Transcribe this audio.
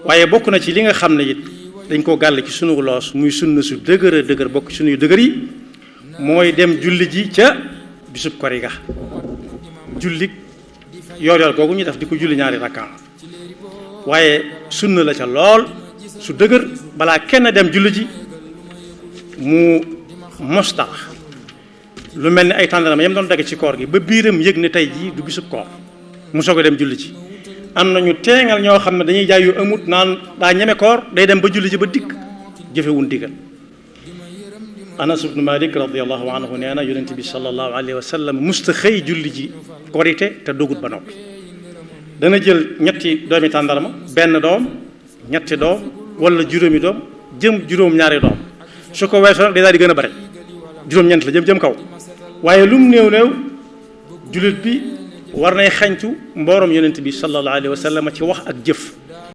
waaye bokk na ci li nga xam ne it dañ koo gàll ci sunu loos muy sunna su dëgër dëgër bokk ci sunuy dëgër yi mooy dem julli ji ca bisub kori ga julli yor googu ñu def di ko julli ñaari rakkaan waaye sunna la ca lool su dëgër balaa kenn dem julli ji mu mos dara lu mel ni ay tàndarama yam doon dagg ci koor gi ba biiram yëg ne tey jii du bisub koor mu soog a dem julli ji am nañu teengal ñoo xam ne dañuy jaay yu amut naan daa ñeme koor day dem ba julli ji ba dikk jëfewun digal Anas ibnu Malik radiallahu anhu nee na yonent bi sallallahu alayhi wa sallam musta xëy julli ji korite te dogut ba noppi dana jël ñetti doomi tàndarma benn doom ñetti doom wala juróomi doom jëm juróom-ñaari doom su ko weesoo nag day daal di gën a bare juróom-ñeent la jëm kaw waaye lu mu néew jullit bi war nay xañtu mboorom yonent bi sallallahu alayhi wa sallam ci wax ak jëf